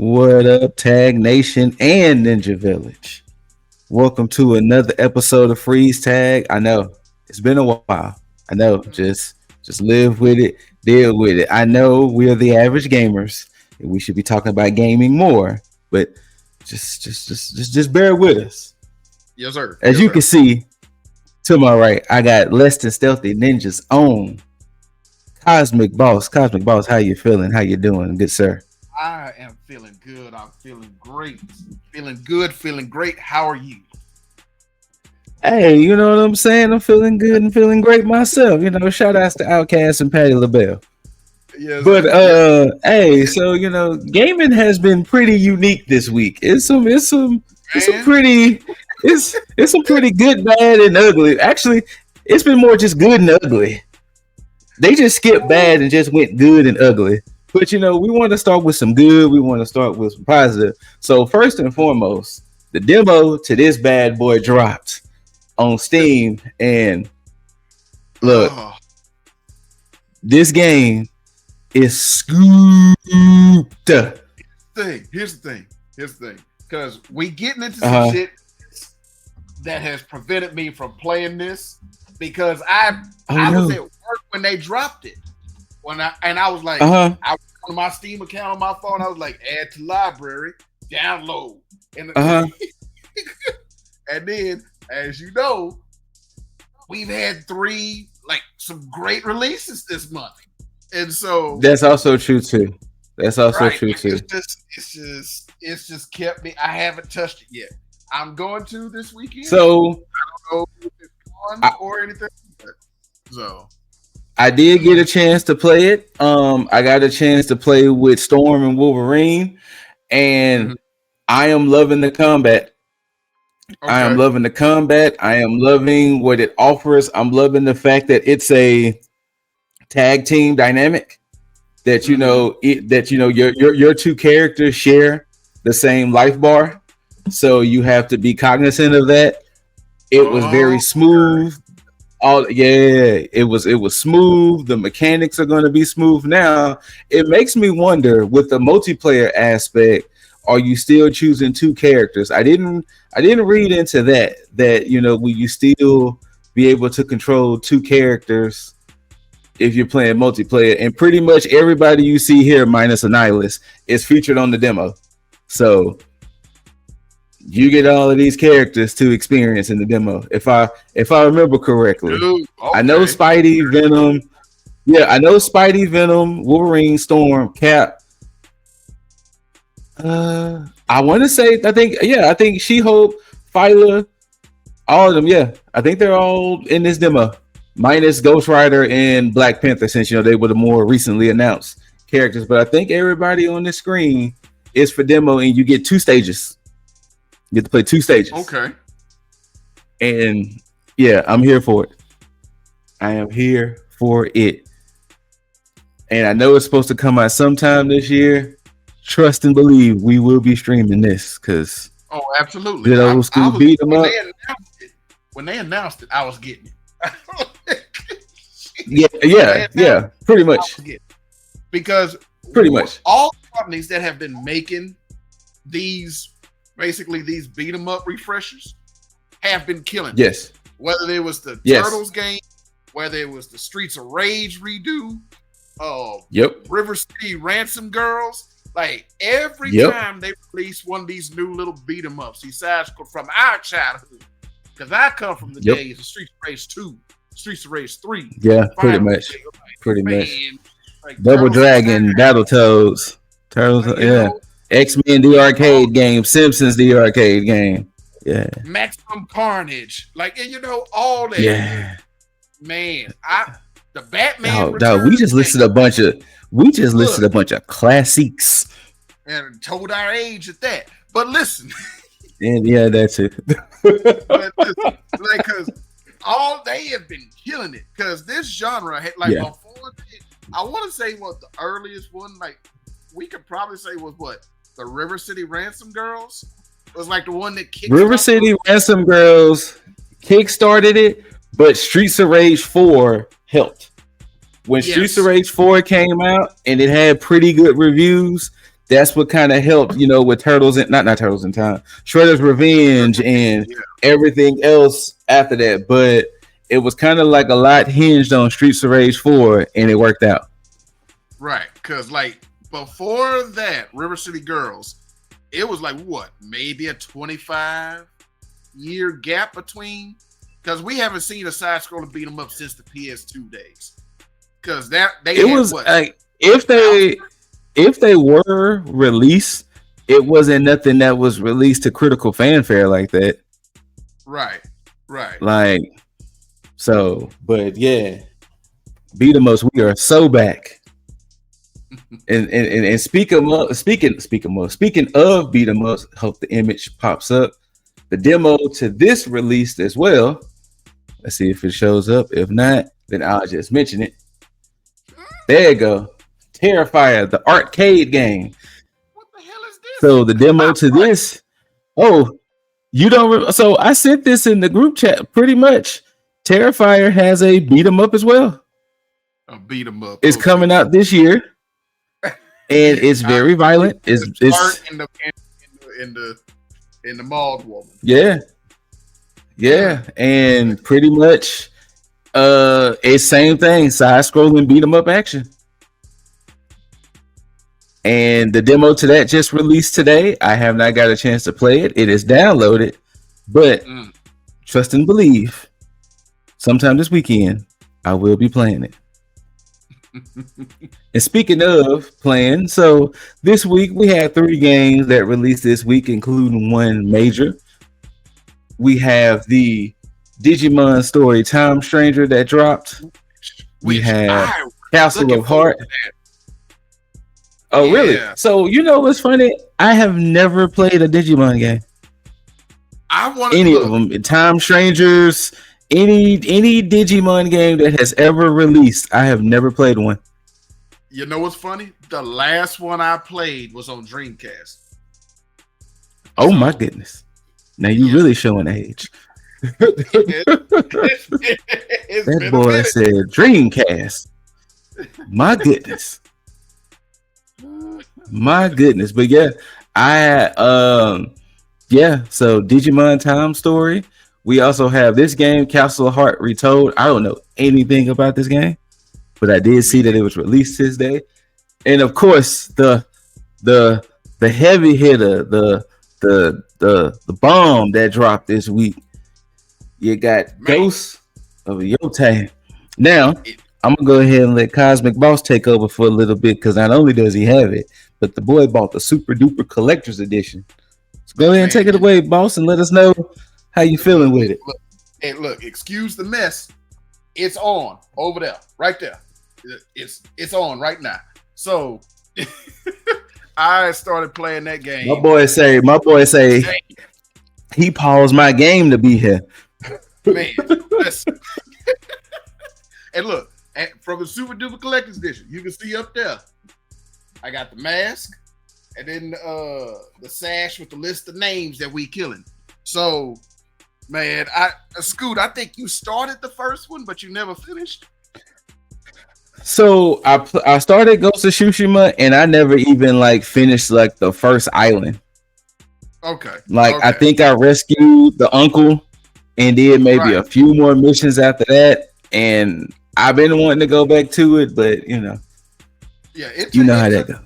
What up, Tag Nation and Ninja Village? Welcome to another episode of Freeze Tag. I know it's been a while. I know, just live with it, deal with it. I know we are the average gamers, and we should be talking about gaming more, but just bear with us. Yes, sir. As you can see to my right, I got Less Than Stealthy Ninja's own Cosmic Boss. Cosmic Boss, how you feeling? How you doing, good sir? I am feeling good. I'm feeling great. Feeling good, feeling great. How are you? Hey, you know what I'm saying? I'm feeling good and feeling great myself. You know, shout outs to Outkast and Patti LaBelle. Yes, But hey, so you know, gaming has been pretty unique this week. It's some pretty good, bad, and ugly. Actually, it's been more just good and ugly. They just skipped bad and just went good and ugly. But you know, we want to start with some good. We want to start with some positive. So first and foremost, the demo to this bad boy dropped on Steam, and look, this game is scooped. Here's the thing. Because we getting into some shit that has prevented me from playing this because I was at work when they dropped it. I was like, I was on my Steam account on my phone. I was like, add to library, download, and and then, as you know, we've had some great releases this month, and so that's also true too. That's also true too. It's just kept me. I haven't touched it yet. I'm going to this weekend. So I don't know if it's fun or anything. So I did get a chance to play it. I got a chance to play with Storm and Wolverine, and I am loving the combat. Okay. I am loving the combat. I am loving what it offers. I'm loving the fact that it's a tag team dynamic. That you know, your two characters share the same life bar, so you have to be cognizant of that. It was very smooth. It was smooth. The mechanics are going to be smooth now. It makes me wonder with the multiplayer aspect, are you still choosing two characters? I didn't read into that you know, will you still be able to control two characters if you're playing multiplayer? And pretty much everybody you see here minus Annihilus is featured on the demo. So you get all of these characters to experience in the demo, if I remember correctly. Dude, okay. I know Spidey, Venom. Yeah, I know Spidey, Venom, Wolverine, Storm, Cap. I want to say, I think She-Hulk, Phyla, all of them. Yeah, I think they're all in this demo, minus Ghost Rider and Black Panther, since you know they were the more recently announced characters. But I think everybody on this screen is for demo, and you get two stages. You get to play two stages. Okay. And yeah, I'm here for it. I am here for it. And I know it's supposed to come out sometime this year. Trust and believe we will be streaming this because absolutely. Good old school beat them up. When they announced it, I was getting it. yeah, pretty much. Because pretty much all companies that have been making these beat 'em up refreshers have been killing. Yes. Whether it was the Turtles game, whether it was the Streets of Rage redo, River City Ransom Girls, like every time they release one of these new little beat 'em ups, besides from our childhood, because I come from the days of Streets of Rage 2, Streets of Rage 3. Yeah, pretty much. Like Double Dragon, Battletoads, Turtles, X-Men the arcade game, Simpsons the arcade game. Yeah. Maximum Carnage. Like, and you know, all that. Yeah. Man, the Batman. We just listed a bunch of classics. And told our age at that. But listen. And yeah, that's it. Because all they have been killing it. Because this genre had before, I want to say what the earliest one, like we could probably say was what? The River City Ransom Girls was like the one that kicked River City Ransom Girls kickstarted it, but Streets of Rage 4 helped. When Streets of Rage 4 came out and it had pretty good reviews, that's what kind of helped, with Turtles and not Turtles in Time, Shredder's Revenge, and everything else after that. But it was kind of like a lot hinged on Streets of Rage 4, and it worked out. Right, because like before that, River City Girls, it was like what, maybe a 25-year gap between, because we haven't seen a side scroller beat them up since the PS2 days. Because if they were released, it wasn't nothing that was released to critical fanfare like that. Right. Like, so, but yeah, beat 'em ups, we are so back. and speaking of beat 'em ups, hope the image pops up. The demo to this released as well. Let's see if it shows up. If not, then I'll just mention it. There you go. Terrifier, the arcade game. What the hell is this? So the demo to this. Oh, you don't. So I sent this in the group chat. Pretty much, Terrifier has a beat 'em up as well. A beat 'em up. It's coming out this year, and it's very violent. It's in the mauled woman. Yeah, and pretty much, it's same thing. Side scrolling beat 'em up action. And the demo to that just released today. I have not got a chance to play it. It is downloaded, but trust and believe, sometime this weekend, I will be playing it. And speaking of playing, so this week we had 3 games that released this week, including one major. We have the Digimon Story Time Stranger that dropped. We have Castle of Heart. Oh, really? So, what's funny? I have never played a Digimon game. Any of them. Time Strangers, any Digimon game that has ever released, I have never played one. You know what's funny? The last one I played was on Dreamcast. Oh, my goodness. Now you really showing age. That boy said Dreamcast. My goodness. My goodness. But yeah, so Digimon Time Story. We also have this game, Castle of Heart Retold. I don't know anything about this game, but I did see that it was released this day. And of course, the heavy hitter, the bomb that dropped this week. You got Ghost of Yotei. Now, I'm gonna go ahead and let Cosmic Boss take over for a little bit, because not only does he have it, but the boy bought the super duper collector's edition. So go ahead and take it away, boss, and let us know how you feeling with it. Look, excuse the mess. It's on over there, right there. It's on right now. So I started playing that game. My boy say he paused my game to be here. Man, listen. And look, from the Super Duper Collector's Edition, you can see up there, I got the mask, and then the sash with the list of names that we killing. So, man, Scoot, I think you started the first one, but you never finished. So I started Ghost of Tsushima, and I never even finished the first island. Okay. I think I rescued the uncle and did maybe a few more missions after that, and I've been wanting to go back to it, but yeah, how that goes.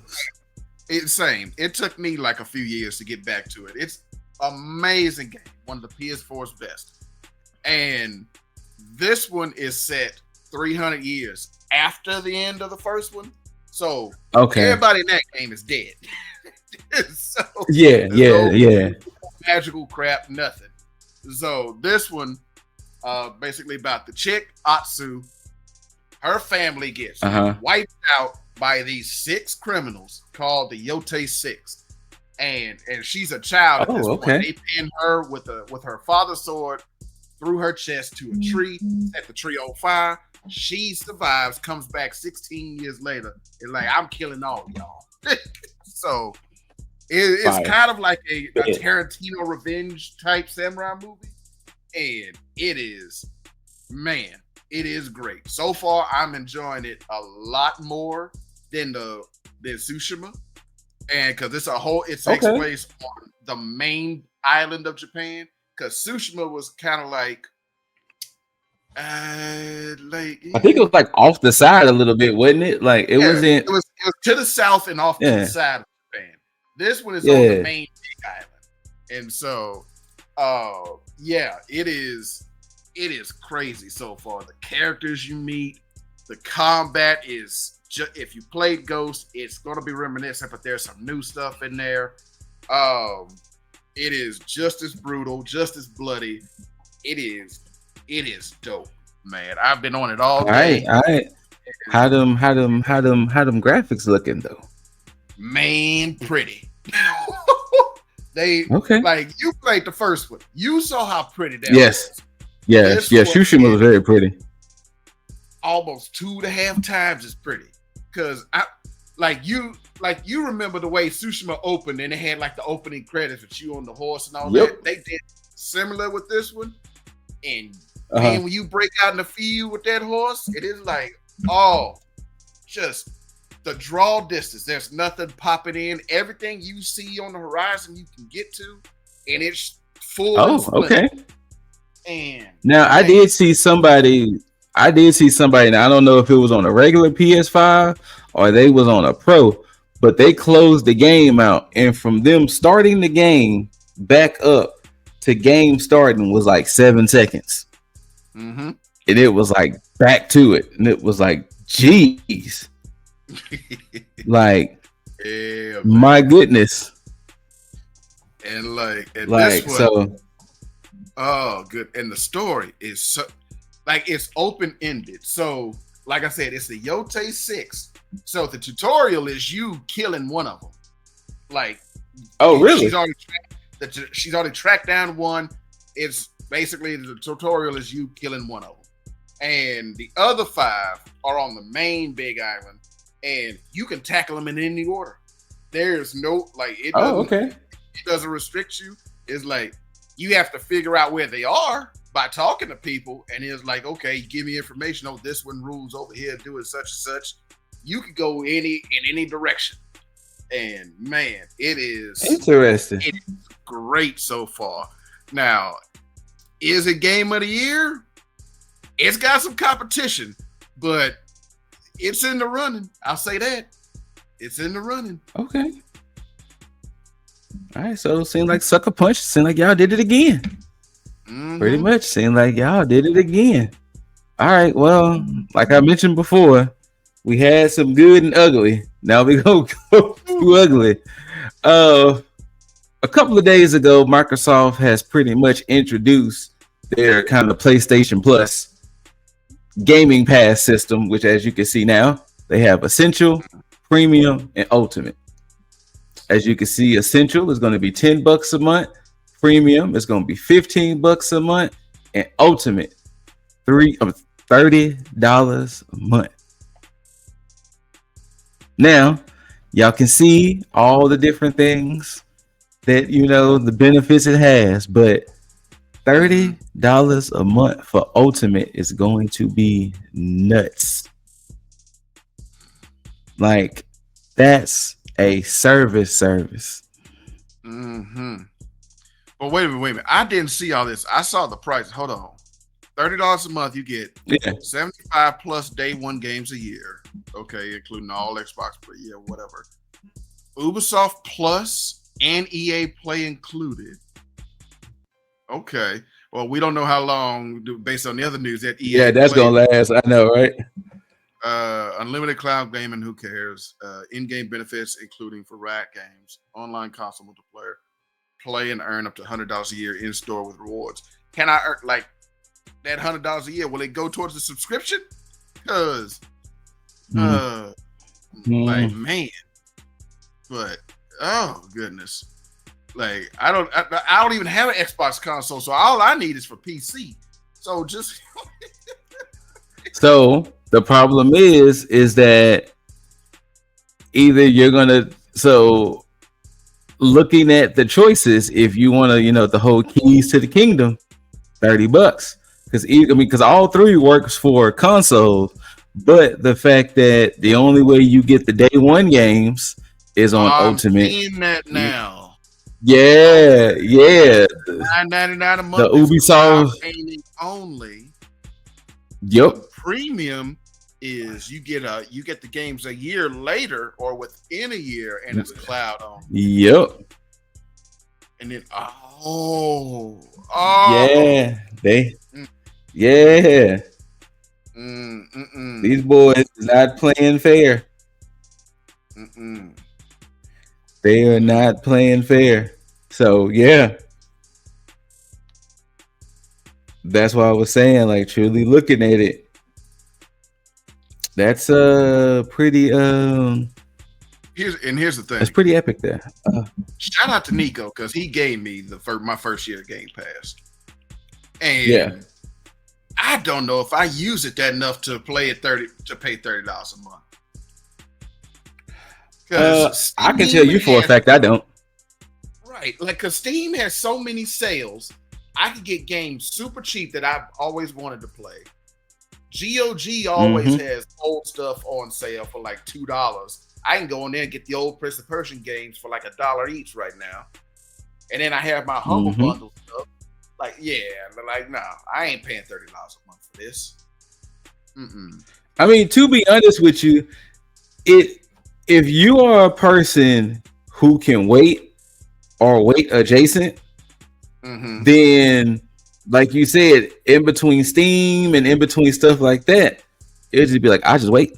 It's same. It took me a few years to get back to it. It's amazing game, one of the PS4's best, and this one is set 300 years after the end of the first one, so everybody in that game is dead. So, yeah, magical crap, nothing. So this one, basically about the chick Atsu. Her family gets wiped out by these 6 criminals called the Yotei 6, and she's a child at this point. They pin her with her father's sword through her chest to a tree, set the tree on fire. She survives, comes back 16 years later, and I'm killing all of y'all. So it's kind of like a Tarantino revenge type samurai movie, and it is great. So far, I'm enjoying it a lot more than Tsushima, and because it takes place on the main island of Japan. Because Tsushima was kind of like, I think it was like off the side a little bit, wasn't it? Like it wasn't. It was to the south and off to the side of Japan. This one is on the main big island, and so, it is crazy so far. The characters you meet, the combat is just, if you played Ghost, it's going to be reminiscent, but there's some new stuff in there. It is just as brutal, just as bloody. It is dope, man. I've been on it all day. All right. How them graphics looking though? Man, pretty. Like you played the first one. You saw how pretty that was. Yes. Tsushima was very pretty. Almost 2.5 times as pretty. Because you remember the way Tsushima opened and it had like the opening credits with you on the horse and all that. They did similar with this one. And man, when you break out in the field with that horse, it is like, just the draw distance. There's nothing popping in. Everything you see on the horizon you can get to, and it's full. Okay. And now I did see somebody. Now I don't know if it was on a regular PS5 or they was on a Pro, but they closed the game out, and from them starting the game back up to game starting was like 7 seconds. And it was like back to it, and it was like, geez. Like, my goodness. And this one, good. And the story is so, like, it's open ended. So, like I said, it's the Yote 6. So the tutorial is you killing one of them. Like, really? She's already tracked down one. It's basically the tutorial is you killing one of them, and the other 5 are on the main big island, and you can tackle them in any order. There's no it doesn't restrict you. It's like you have to figure out where they are by talking to people, and it's like, okay, give me information. Oh, this one rules over here, doing such and such. You could go in any direction, and man, it is interesting. It is great so far. Now, is it game of the year? It's got some competition, but it's in the running. I'll say that. It's in the running. Okay. All right, so it seemed like Sucker Punch. Seemed like y'all did it again. Pretty much seemed like y'all did it again. All right, well, like I mentioned before, we had some good and ugly. Now we go to ugly. A couple of days ago, Microsoft has pretty much introduced their kind of PlayStation Plus gaming pass system, which, as you can see now, they have Essential, Premium, and Ultimate. As you can see, Essential is going to be $10 a month, Premium is going to be $15 a month, and Ultimate $30 a month. Now, y'all can see all the different things that, the benefits it has, but $30 a month for Ultimate is going to be nuts. Like, that's a service. But wait a minute. I didn't see all this. I saw the price. Hold on. $30 a month, you get 75 plus day one games a year. Okay, including all Xbox per year, whatever. Ubisoft Plus and EA Play included. Okay. Well, we don't know how long, based on the other news, that EA that's going to last. I know, right? Unlimited cloud gaming, who cares? In-game benefits, including for Riot Games, online console multiplayer, play and earn up to $100 a year in store with rewards. Can I earn like that $100 a year? Will it go towards the subscription? Because, like, man, but oh goodness, like I don't even have an Xbox console, so all I need is for PC. So just so the problem is that either you're gonna looking at the choices, if you want to, the whole keys to the kingdom, $30. Because all three works for consoles, but the fact that the only way you get the day one games is on I'm Ultimate. seeing that now. Yeah, yeah. $9.99 a month The Ubisoft gaming only. Yep. The premium is you get the games a year later or within a year, and it's cloud only. Yep. And then yeah. These boys is not playing fair. They are not playing fair. So yeah. That's why I was saying, like, truly looking at it. That's pretty here's the thing. That's pretty epic there. Shout out to Nico, because he gave me my first year of Game Pass. And yeah. I don't know if I use it that enough to pay $30 a month. I can tell you for a fact I don't. Right. Like, because Steam has so many sales, I could get games super cheap that I've always wanted to play. GOG always has old stuff on sale for like $2. I can go in there and get the old Prince of Persian games for like $1 each right now. And then I have my Humble Bundle stuff. Like, yeah, but like, no, I ain't paying $30 a month for this. I mean, to be honest with you, if you are a person who can wait or wait adjacent, then, like you said, in between Steam and in between stuff like that, it'll just be like, I just wait.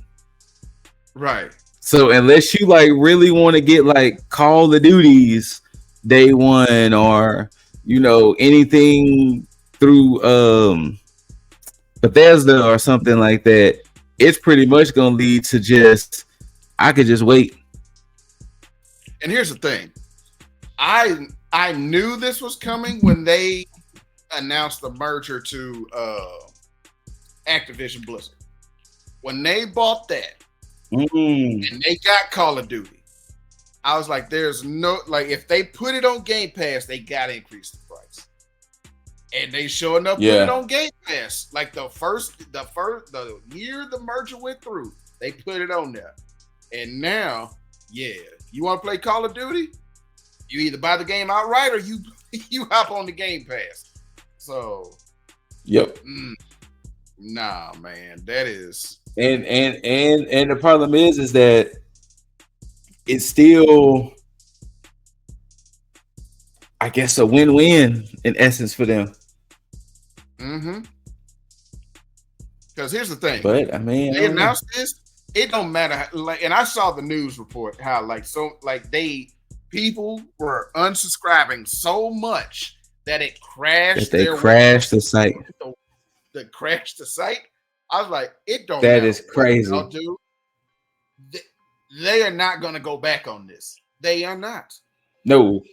Right. So unless you like really want to get like Call of Duties day one, or anything through Bethesda or something like that, it's pretty much gonna lead to just, I could just wait. And here's the thing. I knew this was coming when they announced the merger to Activision Blizzard. When they bought that and they got Call of Duty, I was like, there's no, like, if they put it on Game Pass, they gotta increase the price. And they sure enough put it on Game Pass. Like the year the merger went through, they put it on there. And now, you want to play Call of Duty? You either buy the game outright or you hop on the Game Pass. So, nah, man, that is. And the problem is that it's still, I guess, a win-win in essence for them. Because here's the thing. But I mean, they announced this. It don't matter. And I saw the news report how people were unsubscribing so much that it crashed. They crashed the site. That crashed the site. I was like, it don't. That is crazy. They are not going to go back on this. They are not. No,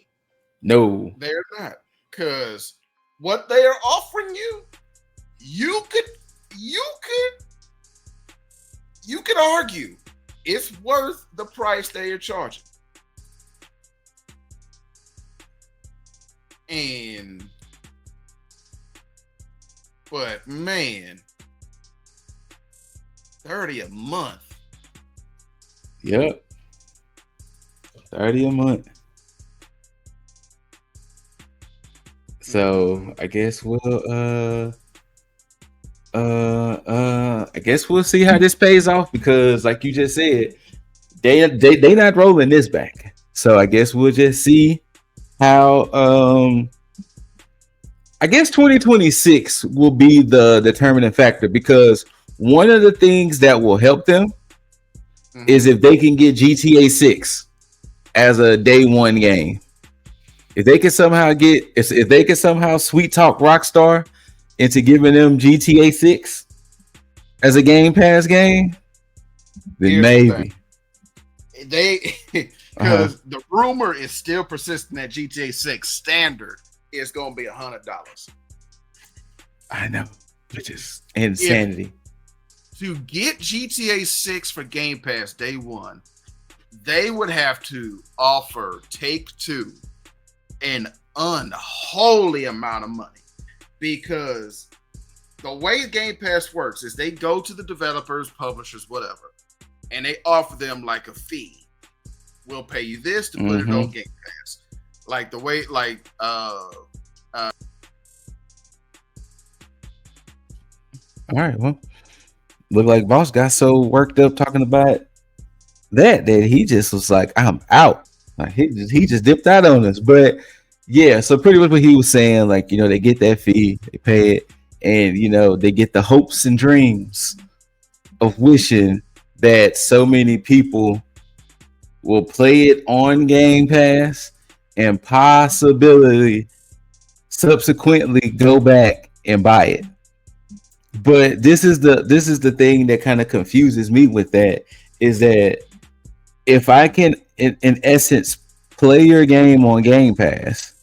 they're not. Because what they are offering you could argue it's worth the price they are charging. But man, $30 a month. Yep. $30 a month. So I guess we'll see how this pays off, because like you just said, they not rolling this back. So I guess we'll just see how I guess 2026 will be the determining factor, because one of the things that will help them is if they can get GTA 6 as a day one game. If they can somehow sweet talk Rockstar into giving them GTA 6 as a Game Pass game, then maybe. Because the rumor is still persistent that GTA 6 standard is going to be $100. I know, which is insanity. To get GTA 6 for Game Pass day one, they would have to offer Take-Two an unholy amount of money, because the way Game Pass works is they go to the developers, publishers, whatever, and they offer them like a fee. we'll pay you this to put it on Game Pass. Like the way, like all right, well, look like Boss got so worked up talking about that he just was like, I'm out. Like he just dipped out on us. But yeah, so pretty much what he was saying, like, you know, they get that fee, they pay it, and you know, they get the hopes and dreams of wishing that so many people will play it on Game Pass and possibly subsequently go back and buy it. But this is the thing that kind of confuses me with that, is that if I can in essence play your game on Game Pass,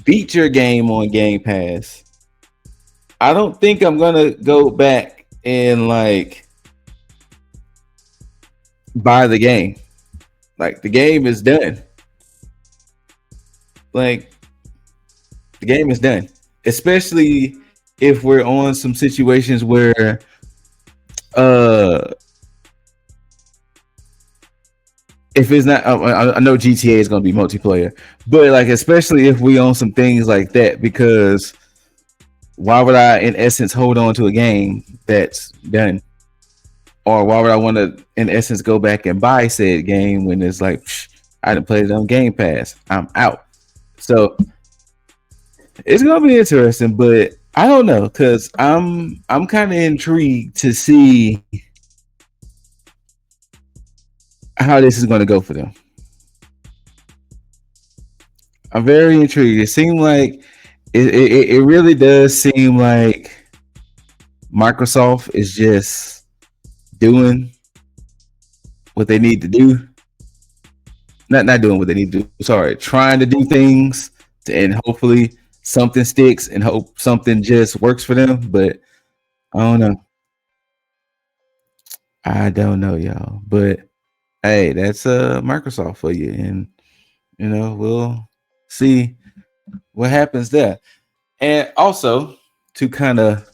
beat your game on Game Pass, I don't think I'm gonna go back and like buy the game. Like the game is done. Like the game is done. Especially if we're on some situations where if it's not, I know GTA is going to be multiplayer, but like especially if we own some things like that, because why would I in essence hold on to a game that's done? Or why would I want to in essence go back and buy said game when it's like, I didn't play it on Game Pass, I'm out. So it's gonna be interesting, but I don't know, because I'm kind of intrigued to see how this is going to go for them. I'm very intrigued. It seems like it really does seem like Microsoft is just doing what they need to do. Not doing what they need to do. Sorry, trying to do things and hopefully something sticks and hope something just works for them. But I don't know. I don't know, y'all. But hey, that's Microsoft for you, and you know, we'll see what happens there. And also to kind of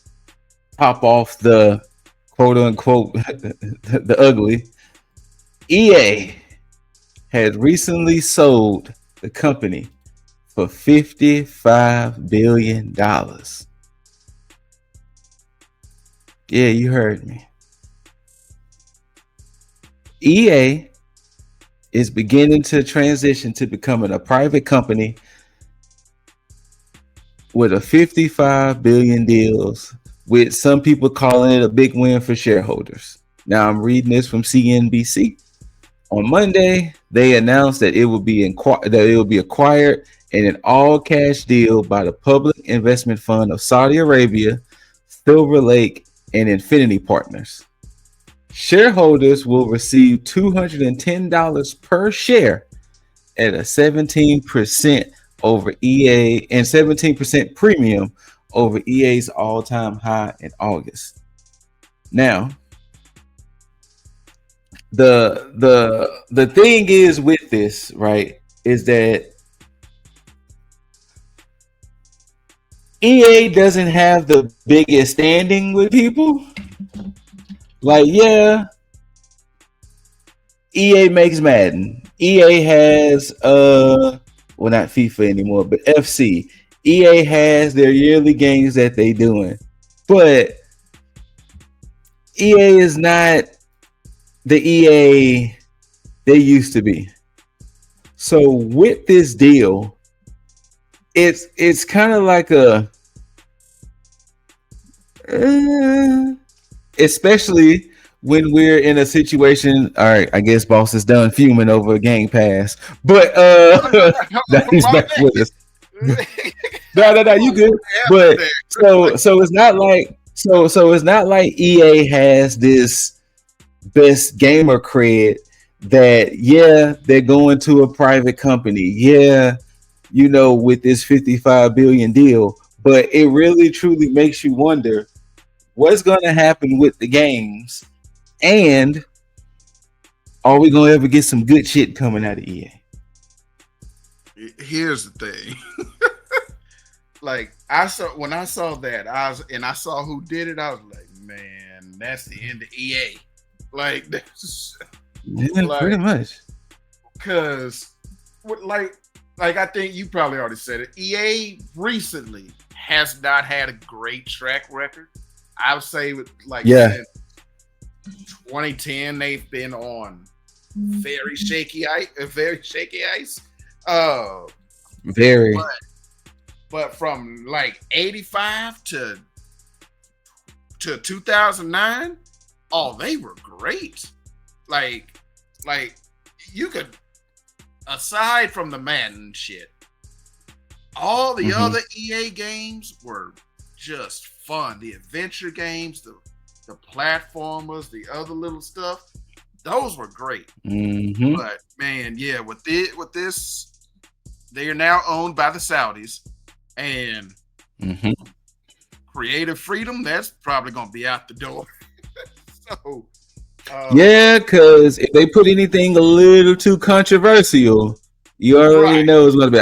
pop off the quote unquote the ugly, EA had recently sold the company for $55 billion. Yeah, you heard me. EA is beginning to transition to becoming a private company with a $55 billion deals, with some people calling it a big win for shareholders. Now I'm reading this from CNBC. On Monday, they announced that it will be acquired in an all-cash deal by the Public Investment Fund of Saudi Arabia, Silver Lake, and Infinity Partners. Shareholders will receive $210 per share at a 17% over EA and 17% premium over EA's all-time high in August. Now, the thing is with this, right, is that EA doesn't have the biggest standing with people. Like, yeah, EA makes Madden. EA has well, not FIFA anymore, but FC. EA has their yearly games that they doing, but EA is not the EA they used to be. So with this deal, it's kind of like a especially when we're in a situation. All right, I guess Boss is done fuming over Game Pass, but he's back with us. No, you good. But so it's not like it's not like EA has this best gamer cred that, yeah, they're going to a private company, yeah, you know, with this 55 billion deal, but it really truly makes you wonder what's going to happen with the games, and are we going to ever get some good shit coming out of EA? Here's the thing. Like, when I saw that, I saw who did it, I was like, man, that's the end of EA. Like, Yeah, pretty much. Because, like I think you probably already said it. EA recently has not had a great track record. I would say since 2010, they've been on very shaky ice. Very. But from like 85 to 2009, oh, they were great. Like you could, aside from the Madden shit, all the other EA games were just fun. The adventure games, the platformers, the other little stuff, those were great. But man, yeah, with this, they are now owned by the Saudis, and creative freedom, that's probably gonna be out the door. So yeah, because if they put anything a little too controversial, you already know it's gonna be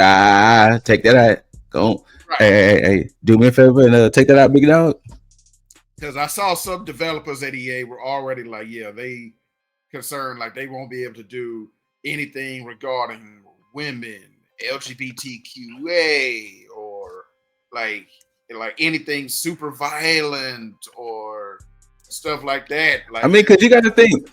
take that out. Go, hey, do me a favor and take that out, big dog. Because I saw some developers at EA were already like, yeah, they concerned like they won't be able to do anything regarding women, LGBTQA, or like anything super violent or stuff like that. Like, I mean, because you got to think,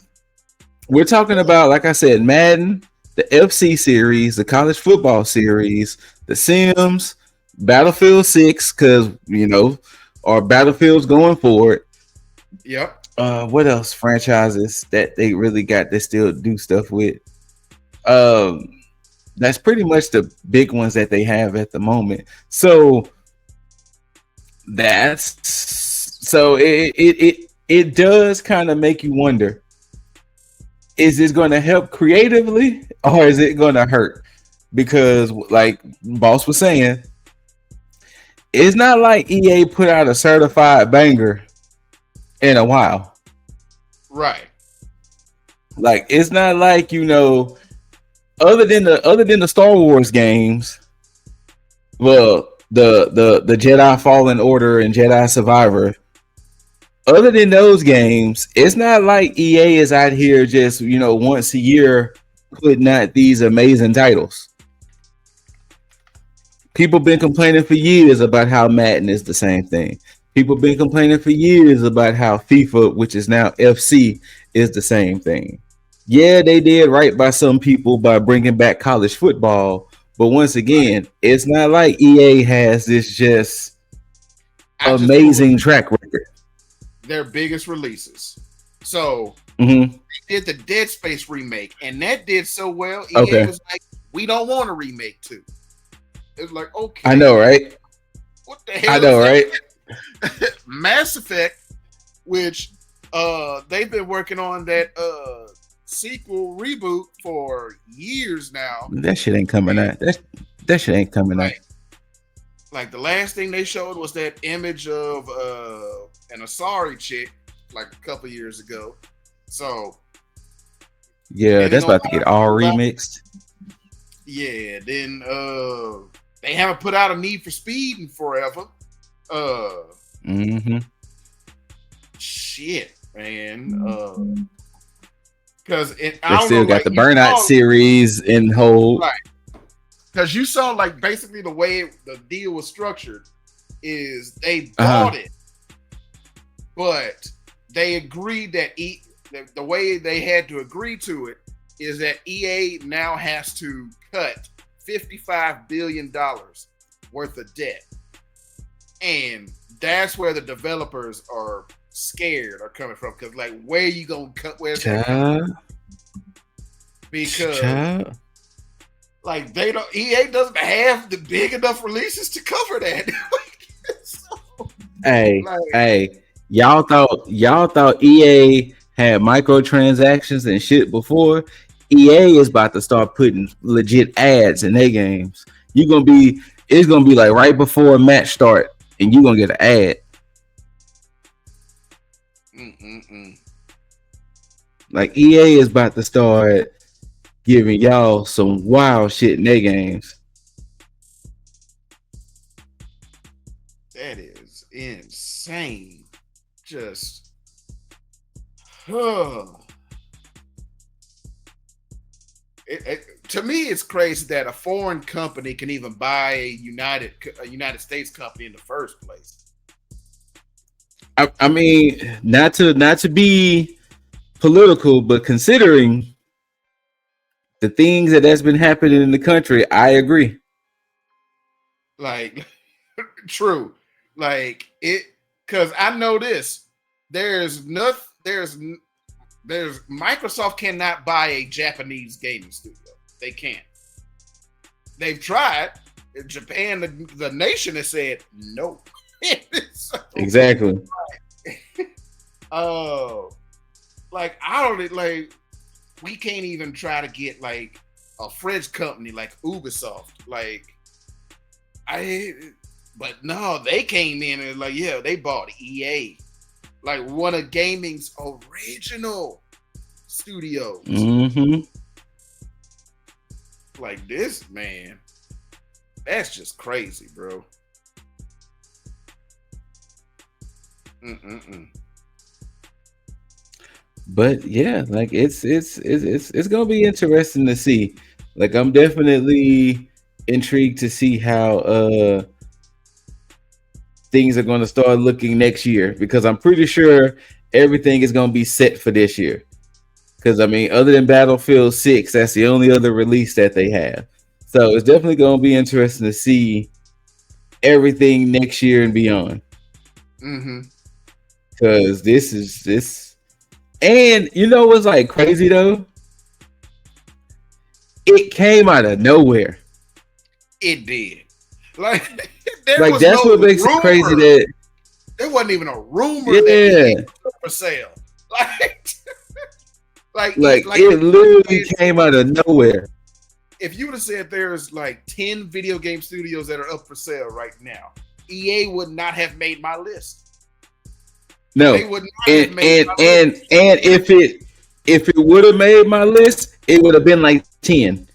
we're talking about, like I said, Madden, the FC series, the college football series, the Sims, Battlefield 6, because our Battlefield's going forward. Yep. What else franchises that they really got to still do stuff with? That's pretty much the big ones that they have at the moment. So it does kind of make you wonder, is this going to help creatively or is it going to hurt? Because like Boss was saying, it's not like EA put out a certified banger in a while. Right. Like, it's not like, other than the Star Wars games, well, the Jedi Fallen Order and Jedi Survivor, other than those games, it's not like EA is out here just, once a year putting out these amazing titles. People been complaining for years about how Madden is the same thing. People been complaining for years about how FIFA, which is now FC, is the same thing. Yeah, they did right by some people by bringing back college football, but once again, it's not like EA has this just amazing track record. Their biggest releases. So they did the Dead Space remake, and that did so well. EA was like, "We don't want a remake too." It's like, okay, I know, right? What the hell? I know, right? Mass Effect, which they've been working on that sequel reboot for years now. That shit ain't coming out. That shit ain't coming out. Like the last thing they showed was that image of an Asari chick like a couple years ago. So yeah, that's about to get all remixed. Yeah, then they haven't put out a Need for Speed in forever. Shit, man. Because they still got the Burnout series in hold. Right. Because you saw like basically the way the deal was structured is they bought it, but they agreed that the way they had to agree to it is that EA now has to cut $55 billion worth of debt. And that's where the developers are scared are coming from. Because like, where you going to cut? Where's that? Because like EA doesn't have the big enough releases to cover that. Hey, y'all thought EA had microtransactions and shit before. EA is about to start putting legit ads in their games. It's gonna be like right before a match start, and you're gonna get an ad. Like EA is about to start giving y'all some wild shit in their games. That is insane. Just To me, it's crazy that a foreign company can even buy a United States company in the first place. I mean, not to be political, but considering the things that's been happening in the country, I agree. Like, true. Like it, because I know this. There's Microsoft cannot buy a Japanese gaming studio. They can't. They've tried. Japan, the nation, has said no. So, exactly. Oh, like I don't like. We can't even try to get like a French company like Ubisoft. Like but no, they came in and like, yeah, they bought EA, like one of gaming's original studios. Mm-hmm. Like this, man, that's just crazy, bro. But yeah, like it's gonna be interesting to see. Like I'm definitely intrigued to see how things are going to start looking next year, because I'm pretty sure everything is going to be set for this year. Because I mean, other than Battlefield 6, that's the only other release that they have. So it's definitely going to be interesting to see everything next year and beyond. Because this, and you know what's like crazy though? It came out of nowhere. It did. Like that's what makes it crazy that there wasn't even a rumor that it was for sale. Like it literally came out of nowhere. If you would have said there's like 10 video game studios that are up for sale right now, EA would not have made my list. No, they would not have made my list. And if it would have made my list, it would have been like 10.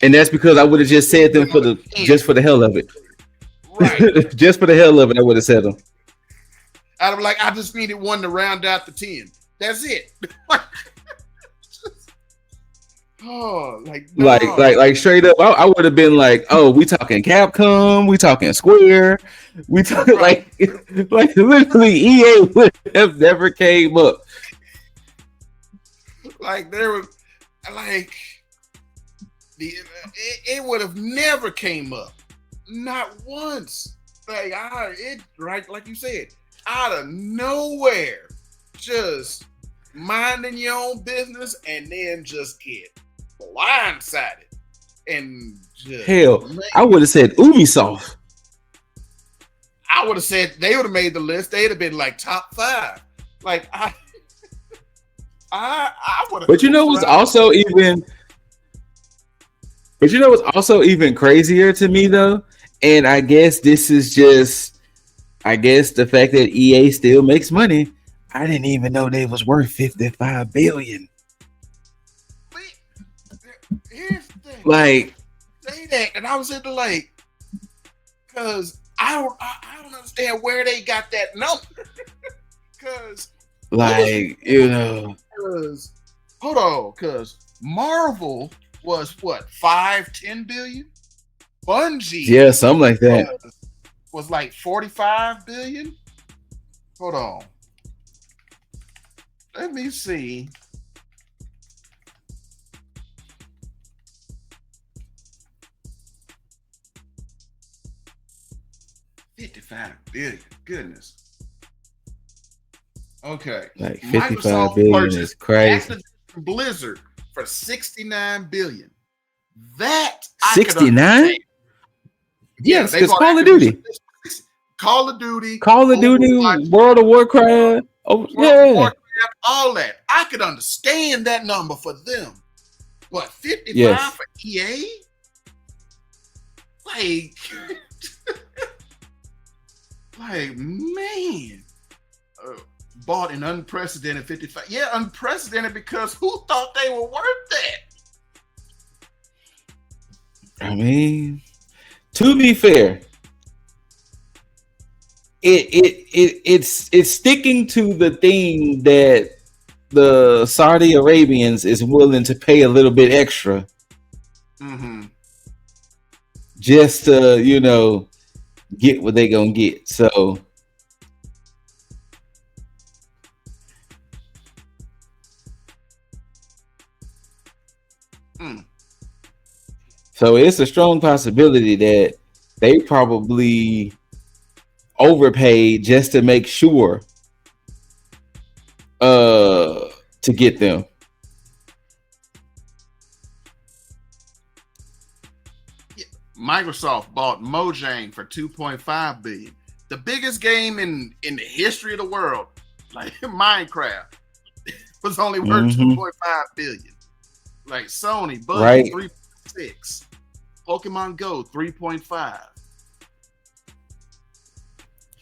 And that's because I would have just said them for the hell of it. Right. Just for the hell of it, I would have said them. I'd be like, I just needed one to round out the 10. That's it. like straight up, I would have been like, oh, we talking Capcom, we talking Square, we talking like literally EA would have never came up. Like there was like it would have never came up. Not once. Like like you said, out of nowhere, just minding your own business and then just get blindsided. And just, hell, I would have said Ubisoft. I would have said they would have made the list. They'd have been like top 5. Like I would have. But you know what's also even. But you know what's also even crazier to me though, and I guess this is just, the fact that EA still makes money. I didn't even know they was worth $55 billion. Here's the thing. Like, say that, and I was in the like, because I don't understand where they got that number. Because because hold on, because Marvel was what, 5-10 billion? Bungie, yeah, something like that, was like 45 billion. Hold on, let me see. $55 billion. Goodness. Okay. Like 55 billion is crazy. Blizzard for 69 billion. That 69? Yes, because Call of Duty. Call of Duty, World of Warcraft. Warcraft, all that. I could understand that number for them. But 55 for EA? Like, like, man. Bought an unprecedented 55. Yeah, unprecedented because who thought they were worth that? I mean, to be fair, it's sticking to the thing that the Saudi Arabians is willing to pay a little bit extra Mm-hmm. Just to, get what they gonna get. So so it's a strong possibility that they probably overpaid just to make sure to get them. Microsoft bought Mojang for $2.5 billion. The biggest game in the history of the world, like Minecraft, was only worth $2.5 billion. Like Sony, Bungie, 3.6. Pokemon Go, 3.5.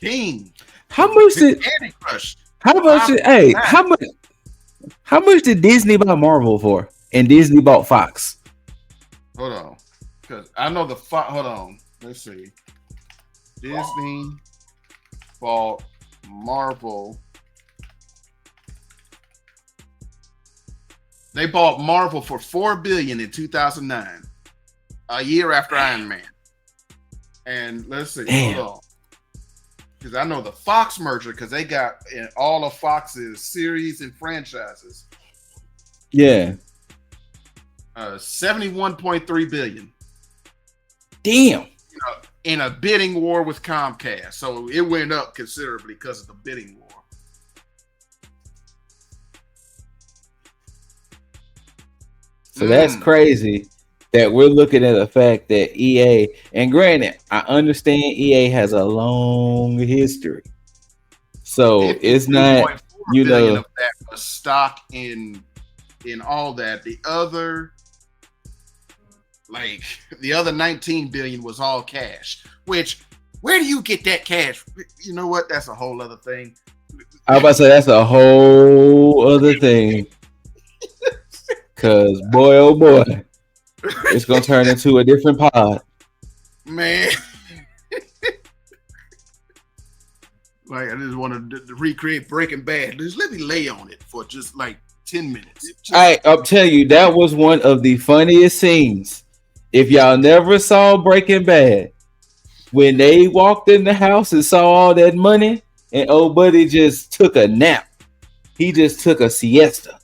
King. How much did Candy Crush? How much did Disney buy Marvel for? And Disney bought Fox. Hold on. Because I know hold on. Let's see. Disney bought Marvel. They bought Marvel for $4 billion in 2009, a year after Iron Man. And let's see. Damn. Hold on. Because I know the Fox merger, because they got in all of Fox's series and franchises. Yeah. $71.3 billion. Damn. In a bidding war with Comcast. So it went up considerably because of the bidding war. So that's crazy that we're looking at the fact that EA, and granted, I understand EA has a long history. So it's not, billion of that was stock in all that. The other 19 billion was all cash. Which, where do you get that cash? You know what? That's a whole other thing. I was about to say that's a whole other thing. Cause boy, oh boy, it's gonna turn into a different pod. Man. Like, I just want to recreate Breaking Bad. Just let me lay on it for just like 10 minutes. I'll tell you, that was one of the funniest scenes. If y'all never saw Breaking Bad, when they walked in the house and saw all that money, and old buddy just took a nap. He just took a siesta.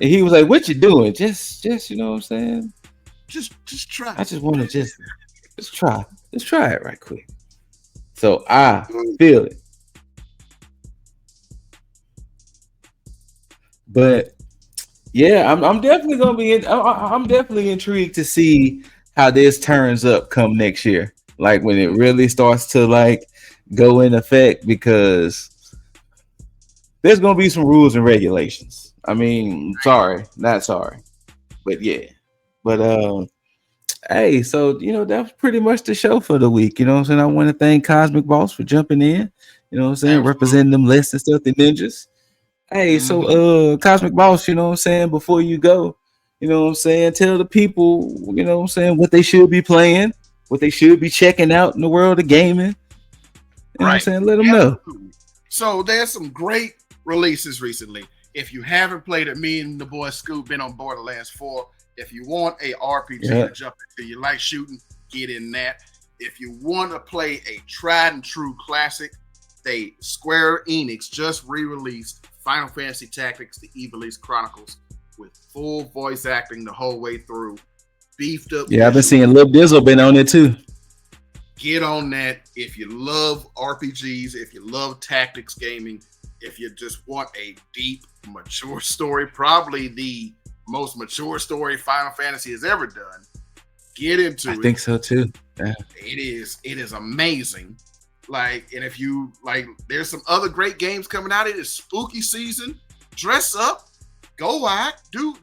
And he was like, "What you doing? Just you know what I'm saying? Just try. I just want to just try. Let's try it right quick." So I feel it. But yeah, I'm definitely gonna be. I'm definitely intrigued to see how this turns up come next year. Like when it really starts to like go in effect, because there's gonna be some rules and regulations. I mean, not sorry, but yeah. But hey, so that was pretty much the show for the week. You know what I'm saying? I want to thank Cosmic Boss for jumping in. You know what I'm saying? Absolutely. Representing them less than stuff, the ninjas. Hey, so Cosmic Boss, you know what I'm saying? Before you go, you know what I'm saying? Tell the people, you know what I'm saying, what they should be playing, what they should be checking out in the world of gaming. You know what I'm saying? Let them know. So there's some great releases recently. If you haven't played it, me and the boy Scoot been on Borderlands 4. If you want a RPG to jump into, you like shooting, get in that. If you want to play a tried and true classic, Square Enix just re-released Final Fantasy Tactics: The Ivalice Chronicles with full voice acting the whole way through, beefed up. Yeah, I've been seeing Lil Dizzle been on it too. Get on that if you love RPGs, if you love tactics gaming, if you just want a deep, mature story, probably the most mature story Final Fantasy has ever done. Get into it. I think so too. Yeah. It is amazing. Like, and if you like, there's some other great games coming out. It is spooky season. Dress up, go out, do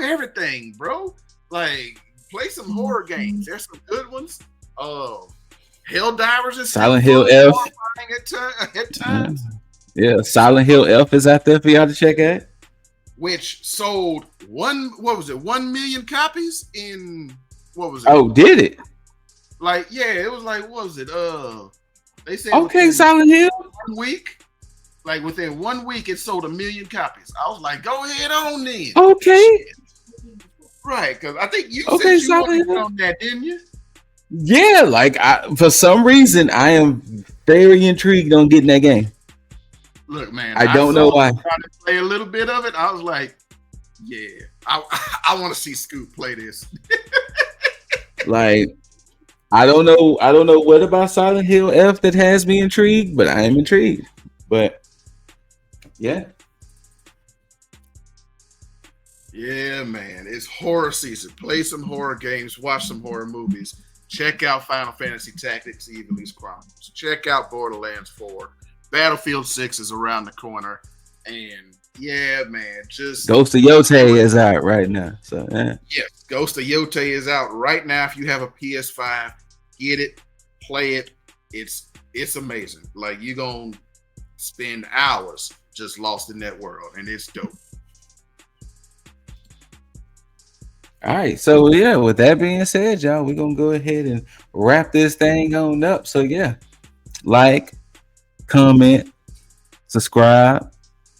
everything, bro. Like, play some horror games. There's some good ones. Helldivers is Silent Hill F at times. Yeah, Silent Hill F is out there for y'all to check out. Which sold 1 million copies in what was it? Oh, did it? Like, yeah, it was like, what was it? They said Silent Hill. 1 week. Like within 1 week, it sold 1 million copies. I was like, go ahead on then. Okay. Right, because I think you said you wanted to get on that, didn't you? Yeah, like for some reason I am very intrigued on getting that game. Look, man, I don't know why. I tried to play a little bit of it. I was like, yeah, I want to see Scoot play this. Like, I don't know what about Silent Hill F that has me intrigued, but I am intrigued. But yeah. Yeah, man, it's horror season. Play some horror games, watch some horror movies. Check out Final Fantasy Tactics: Ivalice Chronicles. Check out Borderlands 4. Battlefield 6 is around the corner. And yeah, man, just Ghost of Yotei is out right now. So yeah. Yes, Ghost of Yotei is out right now. If you have a PS5, get it, play it. It's amazing. Like, you're gonna spend hours just lost in that world, and it's dope. All right, so yeah, with that being said, y'all, we're gonna go ahead and wrap this thing on up. So yeah, like, comment, subscribe.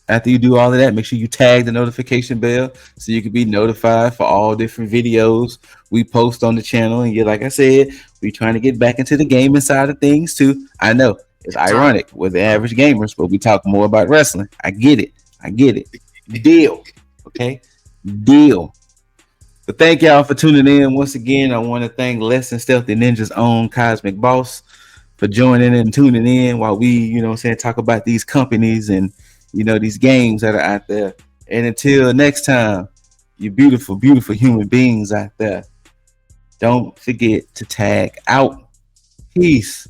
After you do all of that, make sure you tag the notification bell so you can be notified for all different videos we post on the channel. And yeah, like I said, we're trying to get back into the gaming side of things too. I know it's ironic with the average gamers, but we talk more about wrestling. I get it. Deal. Okay, deal. But thank y'all for tuning in. Once again, I want to thank Less Than Stealthy Ninja's own Cosmic Boss for joining and tuning in while we, talk about these companies and, these games that are out there. And until next time, you beautiful, beautiful human beings out there, don't forget to tag out. Peace.